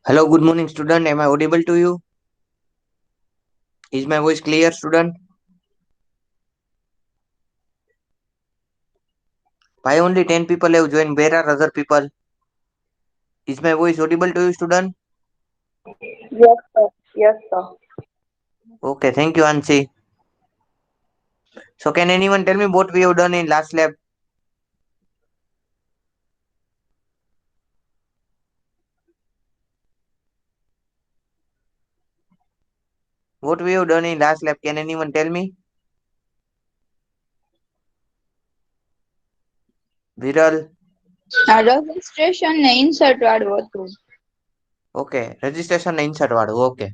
Hello, good morning, student. Am I audible to you? Is my voice clear, student? Why only 10 people have joined? Where are other people? Is my voice audible to you, student? Yes, sir. Yes, sir. Okay, thank you, Ansi. So, can anyone tell me what we have done in last lab? What we have done in last lab? Can anyone tell me? Viral. Registration ને insert વાળું હતું. Okay, registration insert વાળું. Okay.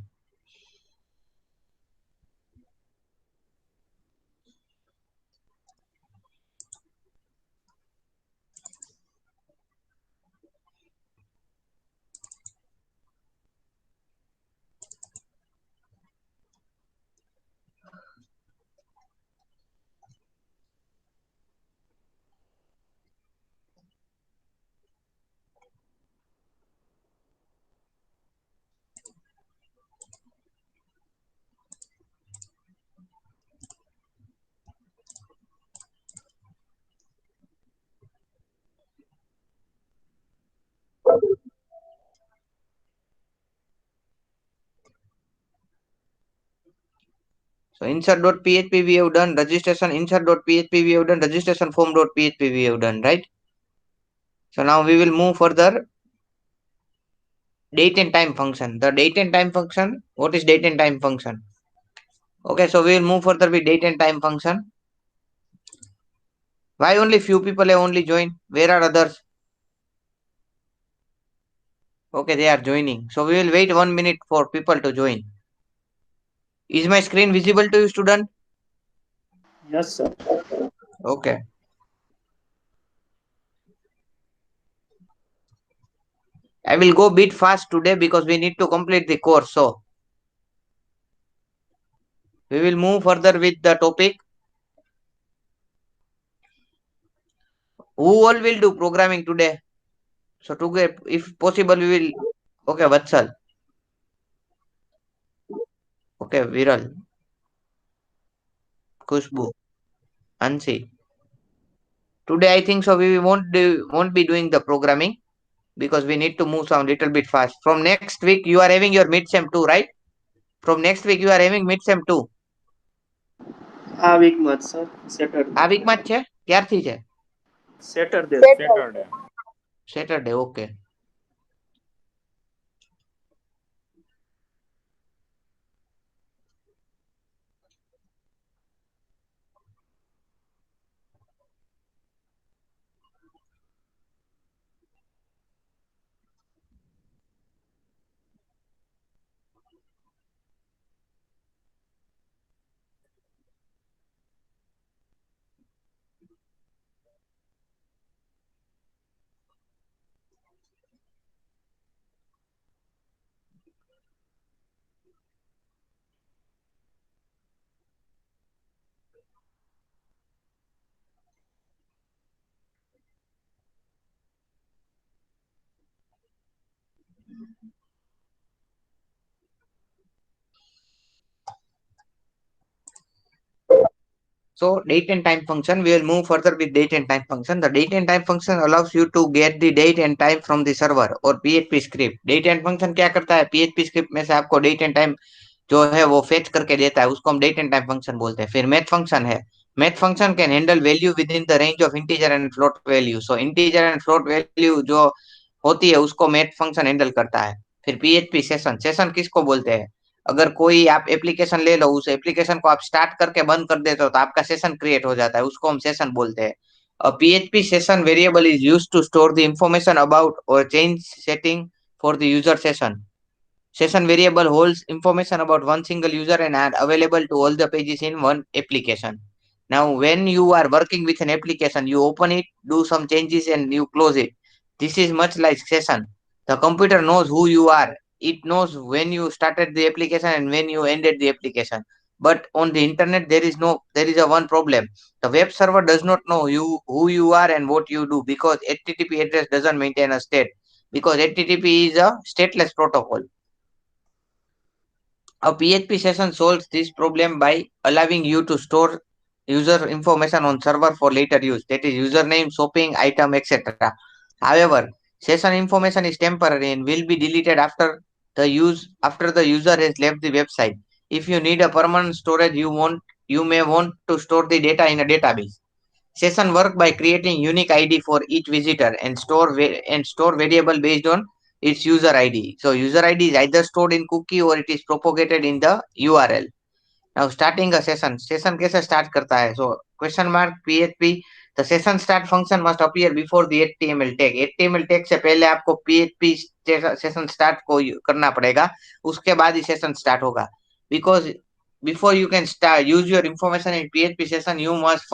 So, insert.php we have done. Registration insert.php we have done. Registration form.php we have done, right? So, now we will move further. Date and time function. The date and time function. What is date and time function? Okay, so we will move further with date and time function. Why only few people have only joined? Where are others? Okay, they are joining. So we will wait 1 minute for people to join. Is my screen visible to you, student? Yes, sir. Okay. I will go bit fast today because we need to complete the course. So we will move further with the topic. Who all will do programming today? So today, if possible, we will. Okay, Vatsal. Okay, Viral, Kushbu, Ansi. Today I think so. We won't be doing the programming because we need to move some little bit fast. From next week, you are having your mid sem 2, right? From next week, you are having mid sem 2. આ વીકમાં જ sir આ Saturday વીકમાં જ છે? ક્યારથી છે? Saturday Saturday. Saturday, okay. So date and time function, we will move further with date and time function. The date and time function allows you to get the date and time from the server or PHP script. Date and function क्या करता है? PHP script में से आपको date and time जो है वो fetch करके देता है, उसको हम date and time function बोलते हैं. फिर math function है. Math function can handle value within the range of integer and float value. So integer and float value जो होती है उसको math function handle करता है. फिर PHP session. Session किसको बोलते हैं? अगर कोई आप एप्लीकेशन ले लो, उस एप्लीकेशन को आप स्टार्ट करके बंद कर देते हो तो आपका सेशन क्रिएट हो जाता है, उसको हम सेशन बोलते हैं. A PHP session variable is used to store the information about or change setting for the user session. Session variable holds information about one single user and are available to all the pages in one application. Now, when you are working with an application, you open it, do some changes, and you close it. This is much like session. The computer knows who you are. It knows when you started the application and when you ended the application. But on the internet, there is a one problem. The web server does not know you who you are and what you do because HTTP address doesn't maintain a state. because HTTP is a stateless protocol. A PHP session solves this problem by allowing you to store user information on server for later use, that is username, shopping, item, etc. However, session information is temporary and will be deleted after the user has left the website. If you need a permanent storage, you may want to store the data in a database. Session work by creating unique ID for each visitor and store variable based on its user ID. So user ID is either stored in cookie or it is propagated in the URL. Now starting a session. Session कैसे start करता है? So question mark PHP. The session start function must appear before the HTML tag. HTML tag से पहले आपको PHP session start को करना पड़ेगा. उसके बाद ही session start होगा. Because before you can start use your information in PHP session, you must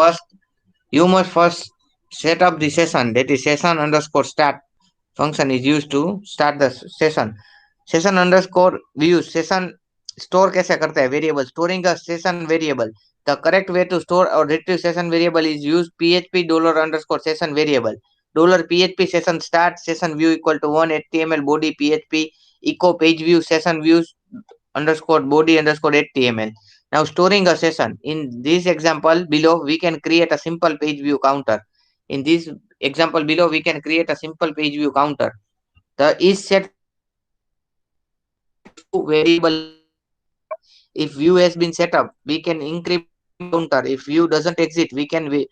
first set up the session, that is session underscore start function is used to start the session. Session underscore views session store कैसे करता है variable storing a session variable. The correct way to store or retrieve session variable is use php dollar underscore session variable dollar php session start session view equal to 1 html body php echo page view session views underscore body underscore html. Now storing a session. In this example below, we can create a simple page view counter. In this example below, we can create a simple page view counter. The is set function is used to set view variable equal to 1. If view has been set up, we can increment the view counter. If view doesn't exist, we create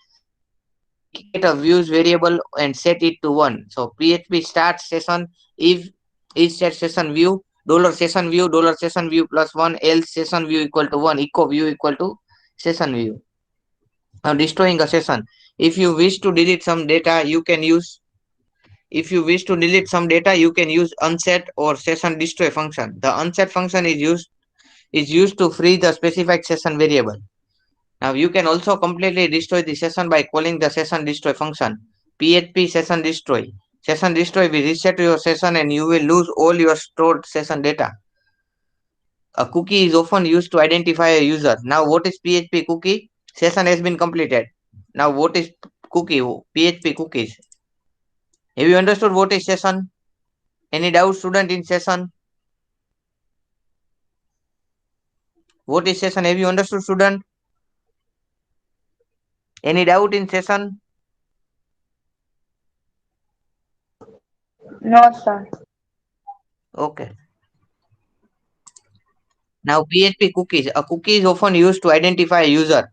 a views variable and set it to 1. So PHP start session if is set session view session view plus 1 else session view equal to 1 echo view equal to session view. Now destroying a session. If you wish to delete some data, you can use if you wish to delete some data, you can use unset or session destroy function. The unset function is used to free the specified session variable. Now you can also completely destroy the session by calling the session destroy function. PHP session destroy. Session destroy will reset your session and you will lose all your stored session data. A cookie is often used to identify a user. Now what is PHP cookie? Session has been completed. Now what is cookie? PHP cookies. Have you understood what is session? Any doubt student in session? What is session? Have you understood student? Any doubt in session? No, sir. Okay. Now PHP cookies. A cookie is often used to identify a user.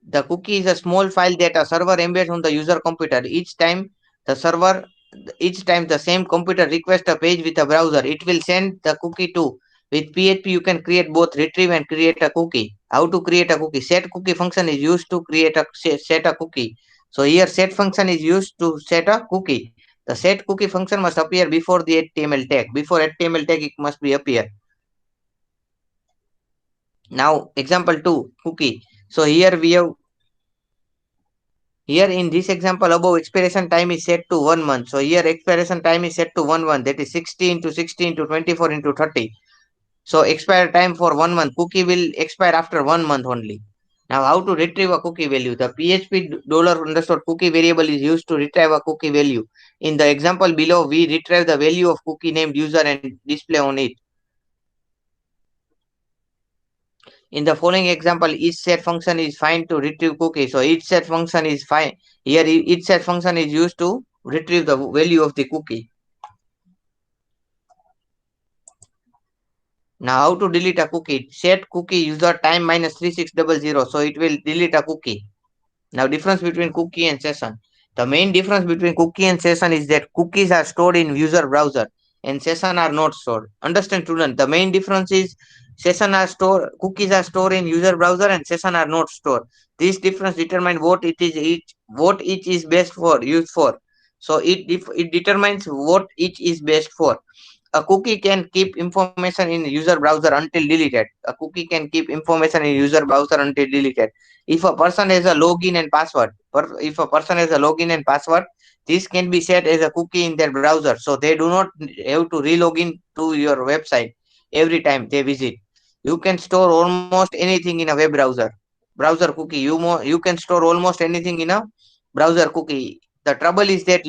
The cookie is a small file that a server embeds on the user computer. The server each time the same computer requests a page with a browser, it will send the cookie to. With PHP, you can create both retrieve and create a cookie. How to create a cookie? Set cookie function is used to set a cookie. So here set function is used to set a cookie. The set cookie function must appear before the HTML tag. Before HTML tag, it must be appear. Now example 2 cookie. So here in this example above expiration time is set to 1 month. So here expiration time is set to 1 month, that is 60 into 60 into 24 into 30. So expire time for 1 month. Cookie will expire after 1 month only. Now how to retrieve a cookie value? The PHP dollar underscore cookie variable is used to retrieve a cookie value. In the example below, we retrieve the value of cookie named user and display on it. In the following example, each set function is fine to retrieve cookie. So each set function is fine. Here each set function is used to retrieve the value of the cookie. Now how to delete a cookie? Set cookie user time minus 3600. So it will delete a cookie. Now difference between cookie and session. The main difference between cookie and session is that cookies are stored in user browser and session are not stored. Understand student? The main difference is cookies are stored in user browser and session are not stored. This difference determines what each is best for used for. So it determines what each is best for. A cookie can keep information in user browser until deleted. A cookie can keep information in user browser until deleted. If a person has a login and password, if a person has a login and password, this can be set as a cookie in their browser. So they do not have to re-log in to your website every time they visit. You can store almost anything in a web browser. Browser cookie. You can store almost anything in a browser cookie. The trouble is that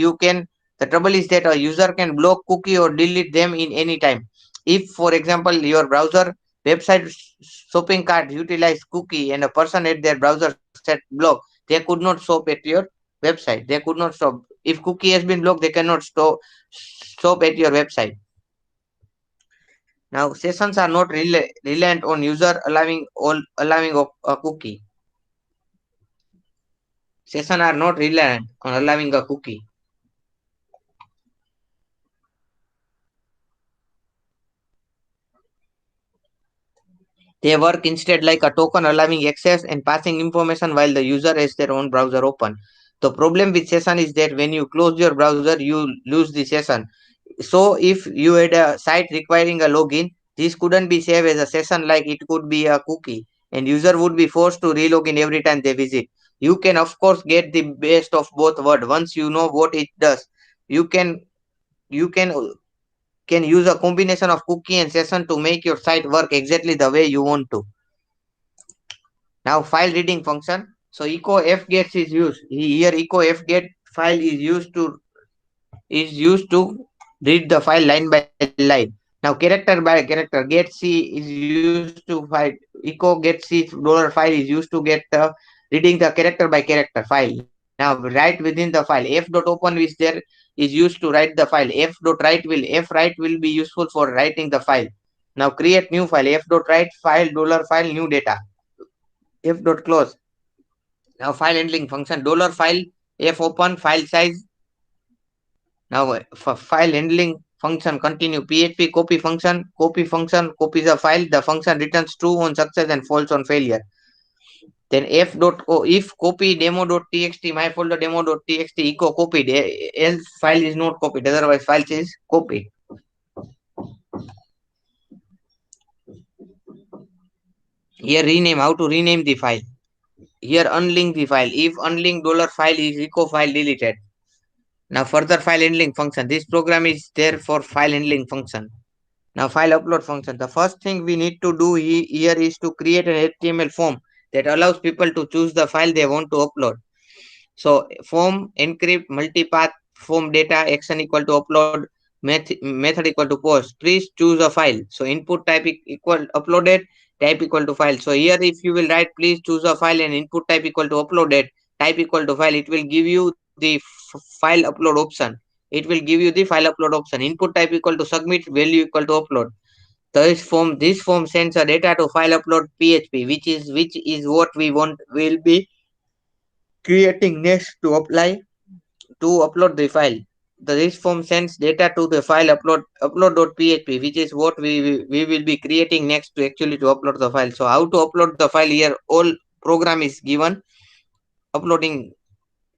The trouble is that a user can block cookie or delete them in any time. If, for example, your browser website shopping cart utilize cookie and a person at their browser set block, they could not shop at your website. They could not shop. If cookie has been blocked, they cannot shop at your website. Now, sessions are not reliant on user allowing a cookie. Sessions are not reliant on allowing a cookie. They work instead like a token allowing access and passing information while the user has their own browser open. The problem with session is that when you close your browser, you lose the session. So if you had a site requiring a login, this couldn't be saved as a session like it could be a cookie, and user would be forced to relogin every time they visit. You can of course get the best of both worlds once you know what it does. You can you can use a combination of cookie and session to make your site work exactly the way you want to. Now file reading function. So echo fgets is used. Here echo fget file is used to read the file line by line. Now character by character get c is used to file echo get c dollar file is used to get reading the character by character file. Now right within the file f.open is there is used to write the file f.write will be useful for writing the file. Now create new file f.write file dollar file new data f.close. Now file handling function dollar file f open file size. Now for file handling function continue php copy function copies a file. The function returns true on success and false on failure. Then if copy demo.txt my folder demo.txt echo copied else file is not copied otherwise file is copied. Here rename how to rename the file. Here unlink the file. If unlink dollar file is echo file deleted. Now further file handling function. This program is there for file handling function. Now file upload function. The first thing we need to do here is to create an HTML form that allows people to choose the file they want to upload. So form encrypt multipath form data action equal to upload method equal to post. Please choose a file. So input type equal uploaded type equal to file. So here if you will write please choose a file and input type equal to uploaded type equal to file, it will give you the file upload option. It will give you the file upload option. Input type equal to submit value equal to upload. This form sends a data to file upload php, which is what we want will be creating next to apply to upload the file. This form sends data to the file upload.php, which is what we will be creating next to actually to upload the file. So how to upload the file here? All program is given. Uploading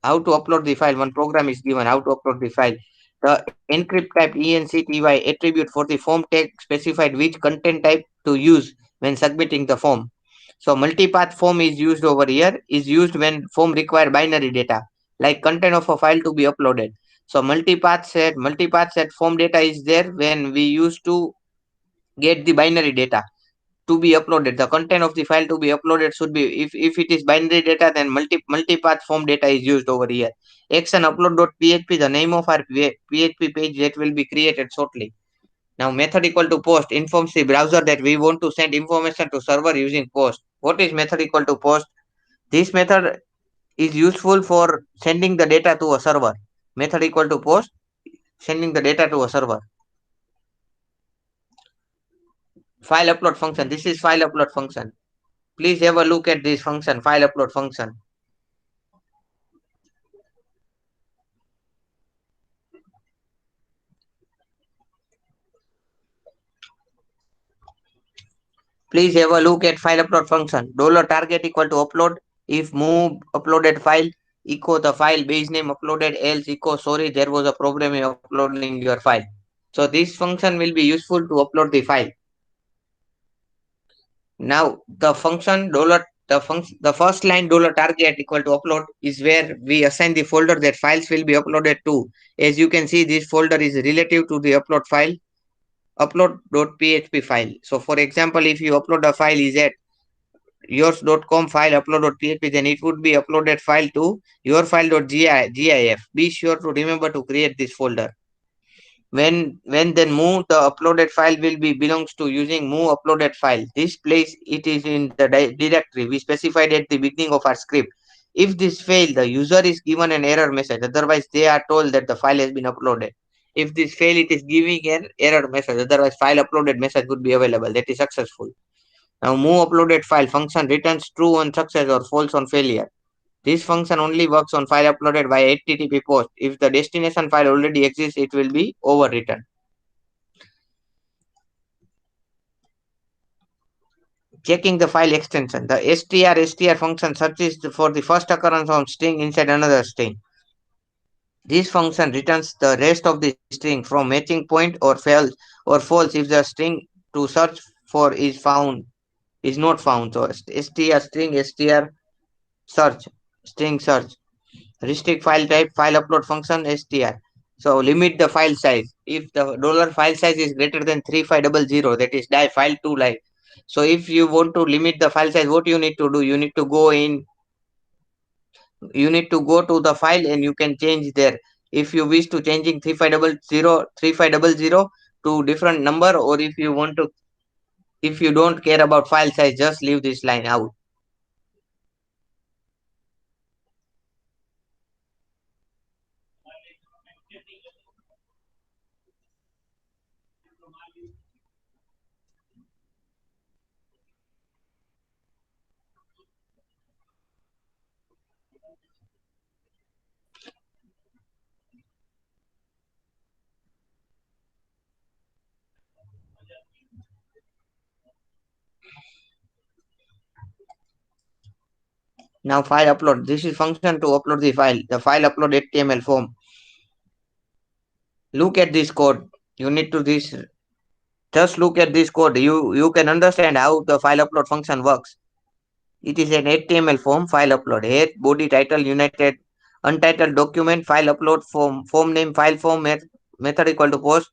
how to upload the file. One program is given how to upload the file. The encrypt type encty attribute for the form tag specified which content type to use when submitting the form. So multipath form is used over here is used when form require binary data like content of a file to be uploaded. So multipath set form data is there when we used to get the binary data to be uploaded. The content of the file to be uploaded should be if it is binary data, then multipath form data is used over here. Action upload.php, the name of our PHP page that will be created shortly. Now method equal to post informs the browser that we want to send information to server using post. What is method equal to post? This method is useful for sending the data to a server. Method equal to post, sending the data to a server. File upload function. This is file upload function. Please have a look at this function, file upload function. Please have a look at file upload function. $target equal to upload. If move uploaded file, echo the file base name uploaded, else echo sorry there was a problem in uploading your file. So this function will be useful to upload the file. Now the function the first line $target equal to upload is where we assign the folder that files will be uploaded to. As you can see, this folder is relative to the upload file, upload.php file. So for example, if you upload a file is at yours.com file upload.php, then it would be uploaded file to your file.gif. Be sure to remember to create this folder. When then move the uploaded file will be belongs to using move uploaded file. This place it is in the directory we specified at the beginning of our script. If this fail, the user is given an error message. Otherwise, they are told that the file has been uploaded. If this fail, it is giving an error message. Otherwise, file uploaded message would be available. That is successful. Now, move uploaded file function returns true on success or false on failure. This function only works on file uploaded via HTTP post. If the destination file already exists, it will be overwritten. Checking the file extension. The str function searches for the first occurrence of string inside another string. This function returns the rest of the string from matching point or false if the string to search for is not found. So str search string search. Restrict file type file upload function str. So limit the file size. If the $file size is greater than 3500, that is die file to live. So if you want to limit the file size, what you need to do? You need to go to the file and you can change there. If you wish to changing 3500 to different number, or if you don't care about file size, just leave this line out. Now file upload. This is function to upload the file. The file upload HTML form. Look at this code. You need to this Just look at this code. You can understand how the file upload function works. It is an HTML form file upload. Head, body, title, united, untitled document, file upload form name, file form method equal to post,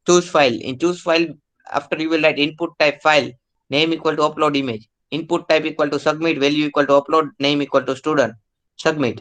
choose file. In choose file, after you will write input type file, name equal to upload image, input type equal to submit, value equal to upload, name equal to student, submit.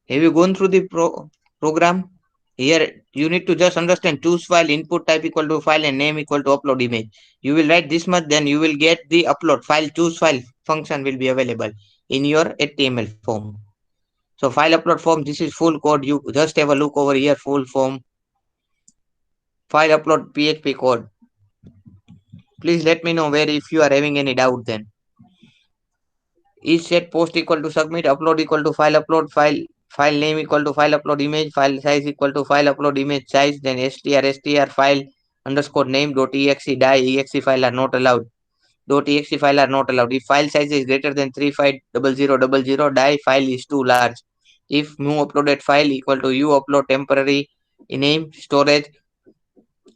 Have you gone through the program? Here you need to just understand choose file, input type equal to file, and name equal to upload image. You will write this much, then you will get the upload file choose file function will be available in your HTML form. So file upload form, this is full code. You just have a look over here, full form. File upload PHP code. Please let me know where if you are having any doubt then. Is set post equal to submit, upload equal to file upload, file name equal to file upload image, file size equal to file upload image size, then str file underscore name dot exe die exe file are not allowed. .exe file are not allowed. If file size is greater than 350000 die file is too large. If move uploaded file equal to you upload temporary name storage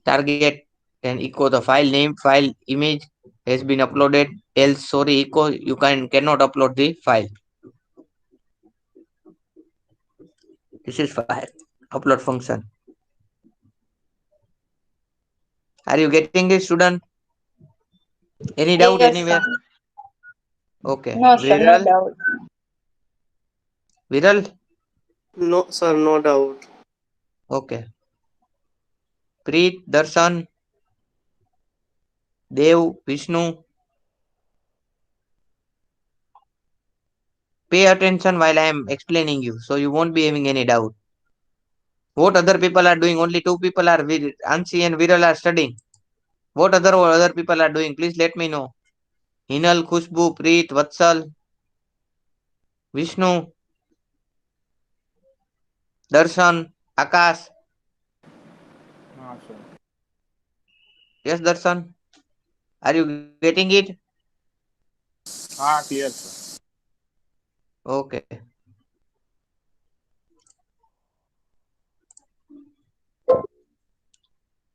target, then echo the file name, file image, has been uploaded, else sorry echo you cannot upload the file. This is file upload function. Are you getting it, student? Any doubt Yes, sir. anywhere? Okay. No, sir, no Viral? doubt. Viral? No, sir, no doubt. Okay. Preet, Darshan, Dev, Vishnu. Pay attention while I am explaining you, so you won't be having any doubt. What other people are doing? Only two people are Ansi and Viral are studying. What other people are doing? Please let me know. Hinal, Khushbu, Preet, Vatsal, Vishnu, Darshan, Akash. हाँ sir. Yes, Darshan. Are you getting it? हाँ clear sir. Okay.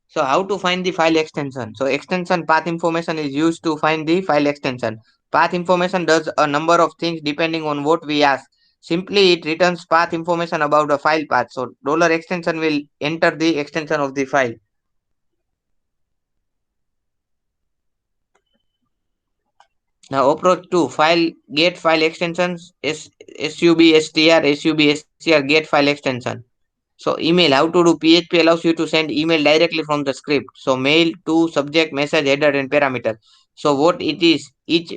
So how to find the file extension? So extension path information is used to find the file extension. Path information does a number of things depending on what we ask. Simply it returns path information about the file path. So $extension will enter the extension of the file. Now approach 2 file get file extensions substr get file extension. So email, how to do? PHP allows you to send email directly from the script. So mail to subject, message, header, and parameter. So what it is, each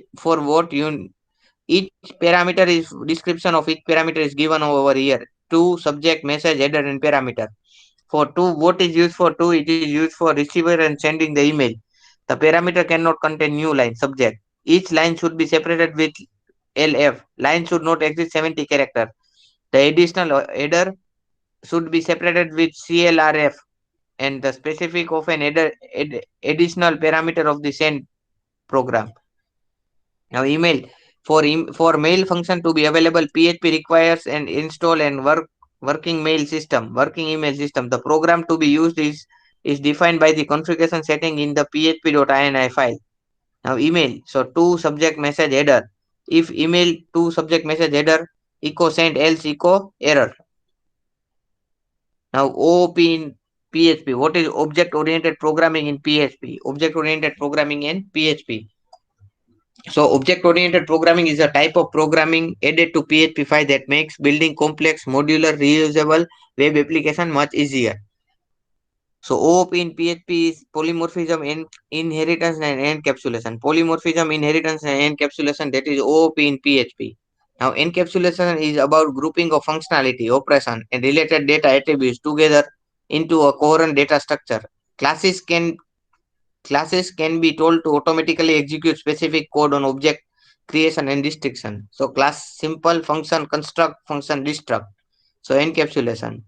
parameter is description of each parameter is given over here. To subject, message, header, and parameter. For to, what is used for to? It is used for receiver and sending the email. The parameter cannot contain new line subject. Each line should be separated with LF. Line should not exceed 70 character. The additional header should be separated with CLRF and the specific of an additional parameter of the send program. Now email for mail function to be available, PHP requires an install and working working email system. The program to be used is defined by the configuration setting in the php.ini file. Now email, so to subject message header. If email to subject message header echo send, else echo error. Now OOP in PHP. What is object oriented programming in PHP? Object oriented programming in PHP. So object oriented programming is a type of programming added to PHP 5 that makes building complex, modular, reusable web application much easier. So OOP in PHP is polymorphism, inheritance, and encapsulation. Polymorphism, inheritance, and encapsulation, that is OOP in PHP. Now encapsulation is about grouping of functionality, operation, and related data attributes together into a coherent data structure. Classes can Classes can be told to automatically execute specific code on object creation and restriction. So class simple function construct function destruct. So encapsulation.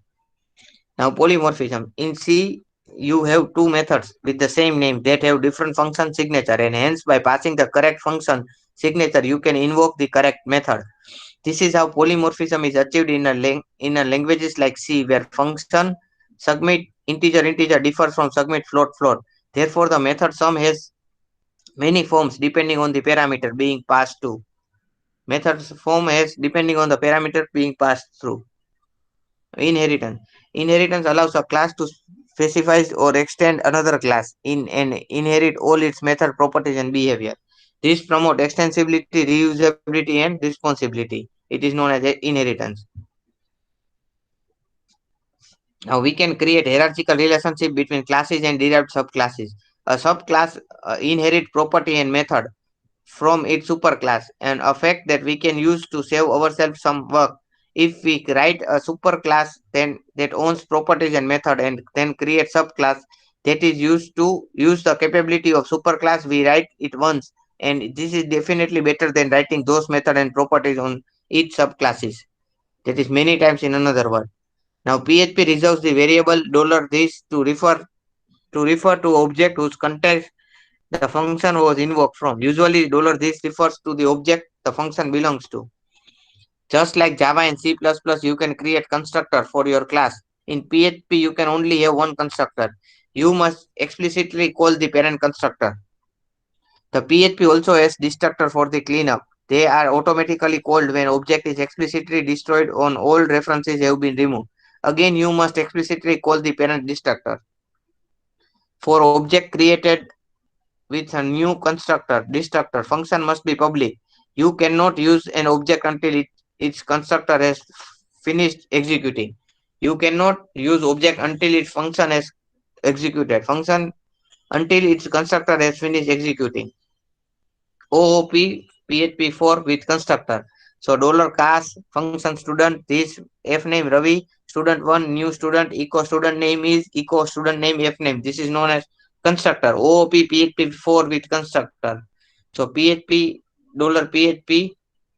Now polymorphism. In C, you have two methods with the same name that have different function signature, and hence by passing the correct function signature, you can invoke the correct method. This is how polymorphism is achieved in a languages like C, where function submit integer differs from submit float. Therefore, the method sum has many forms depending on the parameter being passed to. Methods form has depending on the parameter being passed through. Inheritance. Inheritance allows a class to specify or extend another class in and inherit all its method properties and behavior. This promotes extensibility, reusability, and responsibility. It is known as inheritance. Now we can create hierarchical relationship between classes and derived subclasses. A subclass inherit property and method from its superclass, and a fact that we can use to save ourselves some work. If we write a superclass then that owns properties and method and then create subclass that is used to use the capability of superclass, we write it once, and this is definitely better than writing those method and properties on each subclasses. That is many times in another word. Now PHP reserves the variable $this to refer to object whose context the function was invoked from. Usually $this refers to the object the function belongs to. Just like Java and C++, you can create constructor for your class. In PHP, you can only have one constructor. You must explicitly call the parent constructor. The PHP also has destructor for the cleanup. They are automatically called when object is explicitly destroyed on all references have been removed. Again, you must explicitly call the parent destructor. For object created with a new constructor, destructor, function must be public. You cannot use an object until its constructor has finished executing. You cannot use object until its function has executed. Function until its constructor has finished executing. OOP PHP4 with constructor. So $class function student, this F name Ravi, student one, new student, echo student name is echo student name F name. This is known as constructor. OOP PHP4 with constructor. So $PHP,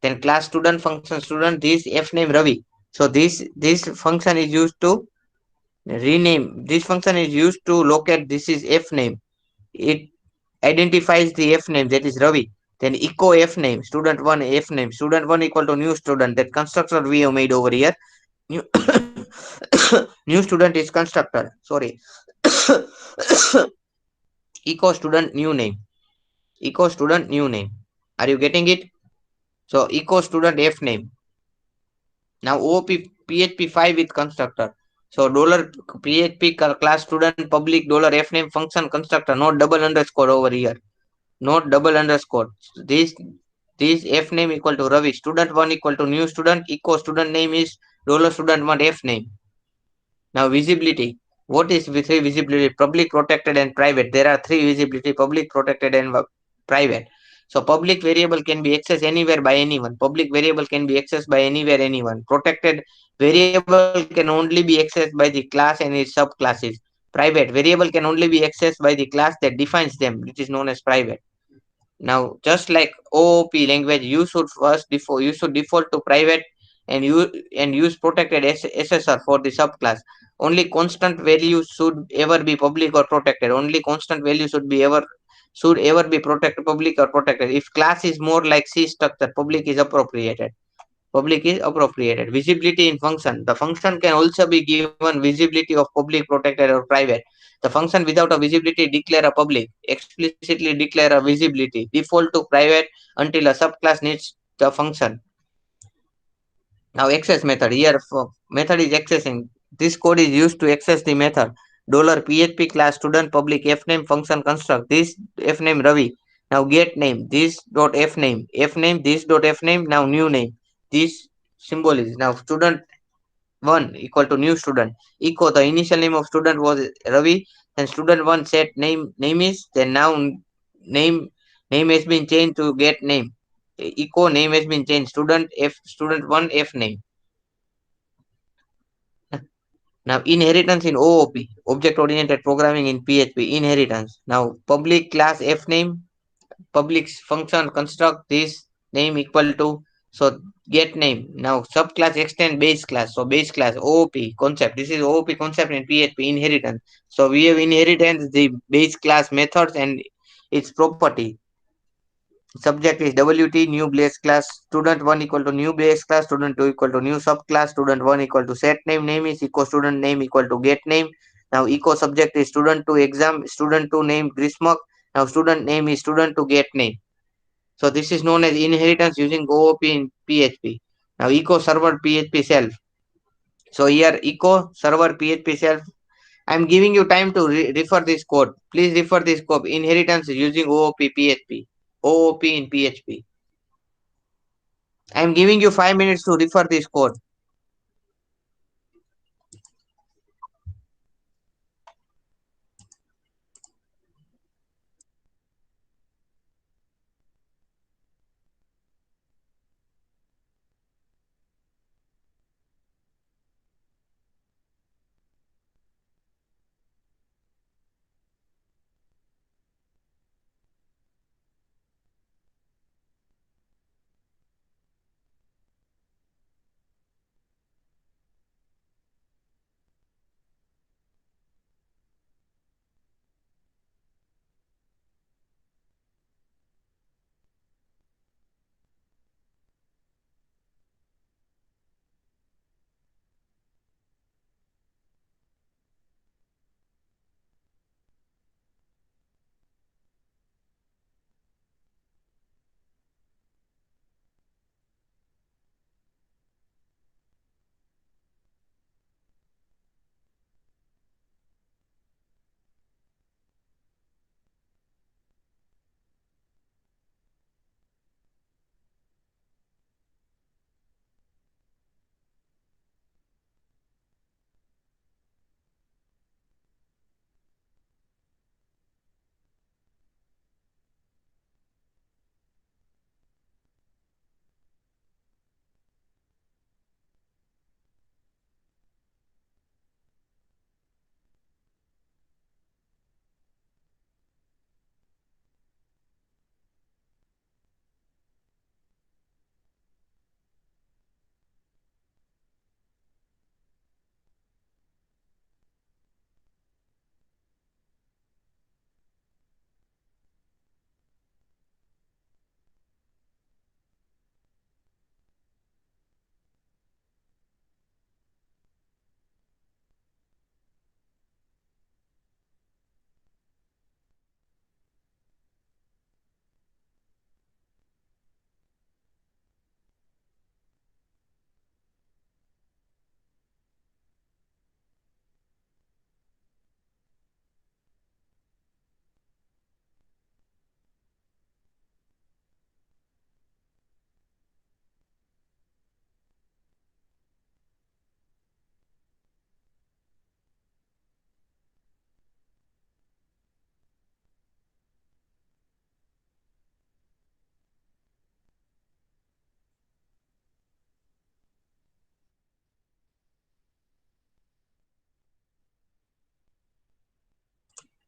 then class student function student, this F name Ravi. So this function is used to rename. This function is used to locate this is F name. It identifies the F name, that is Ravi. Then echo F name, student one F name, student one equal to new student. That constructor we have made over here. New, new student is constructor. Sorry. Echo student new name. Echo student new name. Are you getting it? So echo student F name. Now OP PHP5 with constructor. So $PHP class student public $F name function constructor, not double underscore over here. Not double underscore. This F name equal to Ravi. Student one equal to new student. Echo student name is $student one F name. Now visibility. What is three visibility? Public, protected, and private. There are three visibility: public, protected, and private. So public variable can be accessed anywhere by anyone. Public variable can be accessed by anywhere anyone. Protected variable can only be accessed by the class and its subclasses. Private variable can only be accessed by the class that defines them, which is known as private. Now, just like OOP language, you should default to private and use protected SSR for the subclass. Only constant values should ever be public or protected. Only constant value should ever be protected, public or protected. If class is more like C structure, public is appropriated. Public is appropriated. Visibility in function. The function can also be given visibility of public, protected, or private. The function without a visibility declare a public, explicitly declare a visibility, default to private until a subclass needs the function. Now access method. Here method is accessing. This code is used to access the method. $PHP class student public F name function construct. This F name Ravi. Now get name. This dot F name. F name. This dot F name. Now new name. This symbol is now student one equal to new student. Echo the initial name of student was Ravi. Then student one set name is, then now name has been changed to get name. Echo name has been changed. Student one F name. Now inheritance in OOP, object oriented programming in PHP, inheritance. Now public class F name, public function construct this name equal to, so get name. Now subclass extend base class. So base class OOP concept. This is OOP concept in PHP, inheritance. So we have inheritance, the base class methods and its property. Subject is WT new base class, student one equal to new base class, student two equal to new subclass, student one equal to set name is equal student name equal to get name. Now equal subject is student two exam, student two name Grismark. Now student name is student to get name. So this is known as inheritance using OOP in PHP. Now echo server PHP self. So here echo server PHP self. I'm giving you time to refer this code. Please refer this code. Inheritance using OOP PHP. OOP in PHP. I'm giving you 5 minutes to refer this code.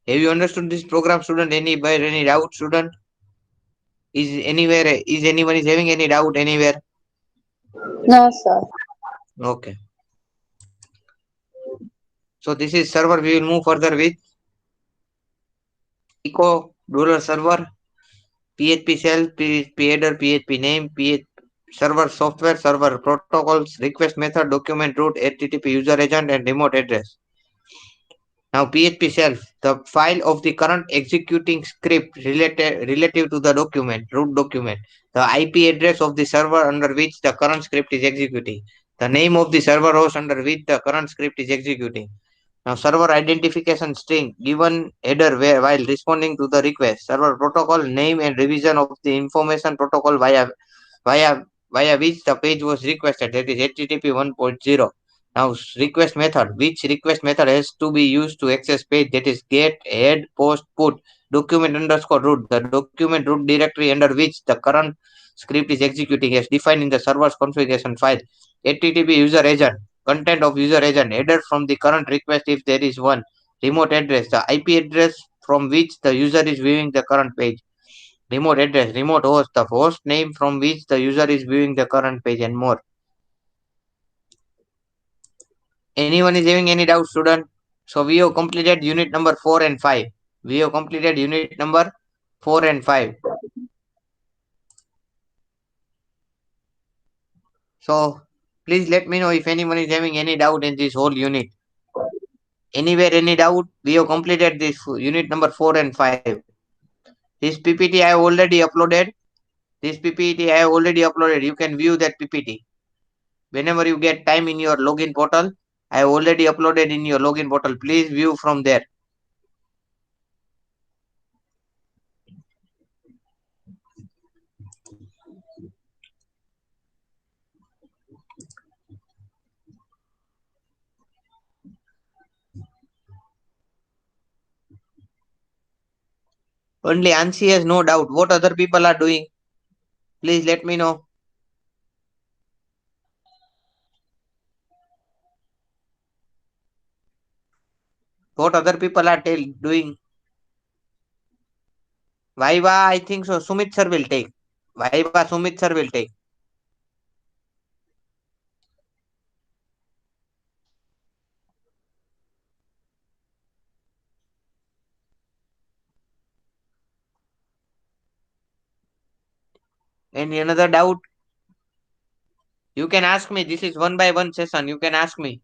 Have you understood this program, student? Any doubt, student? Is anyone is having any doubt anywhere? No, sir. Okay. So this is server. We will move further with Eco Ruler server, PHP shell, PHP header, PHP name, PHP server software, server protocols, request method, document root, HTTP user agent, and remote address. Now PHP shelf, the file of the current executing script relative to the document, root document, the IP address of the server under which the current script is executing, the name of the server host under which the current script is executing. Now server identification string given header where while responding to the request, server protocol name and revision of the information protocol via via which the page was requested, that is HTTP 1.0. Now request method, which request method has to be used to access page, that is get, head, post, put, document underscore root, the document root directory under which the current script is executing as defined in the server's configuration file. HTTP user agent, content of user agent, header from the current request if there is one, remote address, the IP address from which the user is viewing the current page, remote address, remote host, the host name from which the user is viewing the current page, and more. Anyone is having any doubt, student? So we have completed unit number 4 and 5. We have completed unit number 4 and 5. So please let me know if anyone is having any doubt in this whole unit. Anywhere any doubt? We have completed this unit number 4 and 5. This PPT I have already uploaded. This PPT I have already uploaded. You can view that PPT. Whenever you get time in your login portal, I have already uploaded in your login portal. Please view from there. Only Ansi has no doubt. What other people are doing? Please let me know. What other people are doing? Viva, I think so. Sumit sir will take. Viva, Sumit sir will take. Any another doubt? You can ask me. This is one by one session. You can ask me.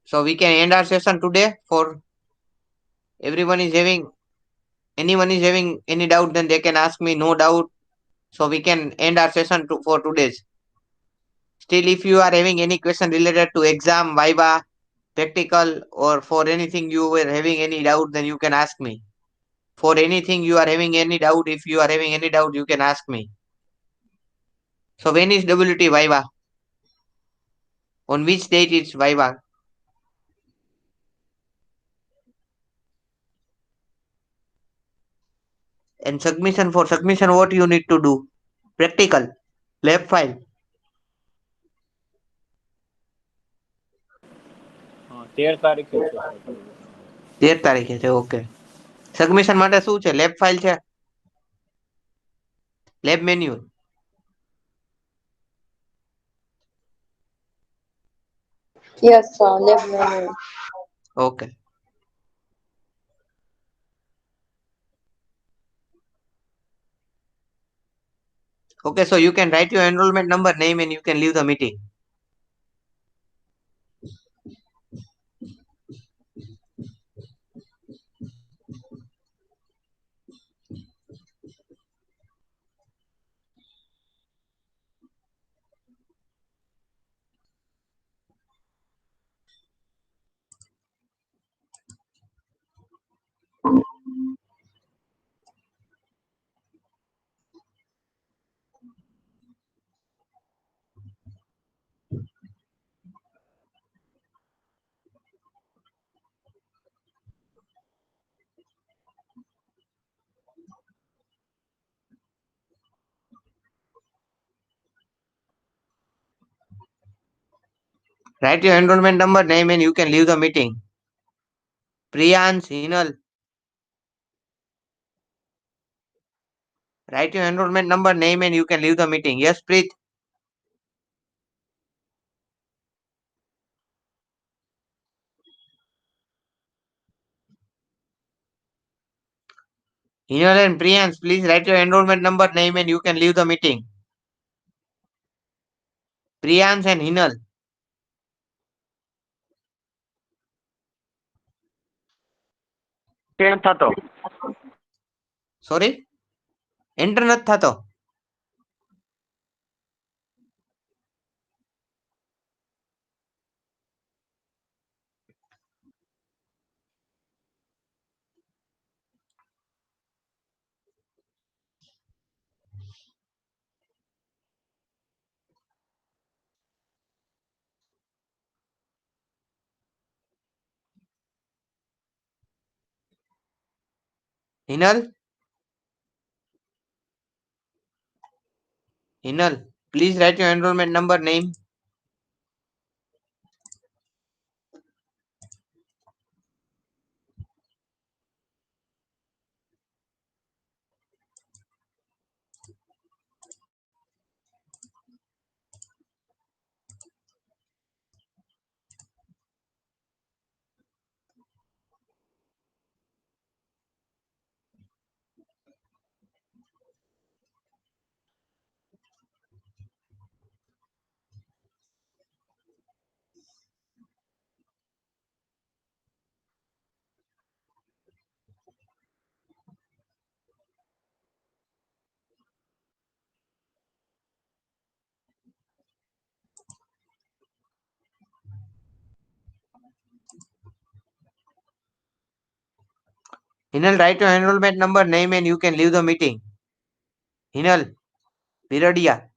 So we can end our session today. For everyone is having, anyone is having any doubt, then they can ask me. No doubt. So we can end our session for today's. Still, if you are having any question related to exam, Viva, practical, or for anything you were having any doubt, then you can ask me. For anything you are having any doubt, if you are having any doubt, you can ask me. So when is WT Viva? On which date it's Viva? And submission, for submission, what you need to do? Practical, lab file. 13 તારીખે છે sir. 13 તારીખે છે. Okay. Submission માટે શું છે? Lab file છે, lab manual. Yes, sir. Lab manual. Okay. Okay, so you can write your enrollment number, name, and you can leave the meeting. Write your enrollment number, name, and you can leave the meeting. Priyansh, Hinal. Write your enrollment number, name, and you can leave the meeting. Yes, Preet. Hinal and Priyansh, please write your enrollment number, name, and you can leave the meeting. Priyansh and Hinal. થતો Sorry? Enter નથી થતો. Hinal? Hinal, please write your enrollment number, name. Hinal, write your enrollment number, name, and you can leave the meeting. Hinal, Piradia.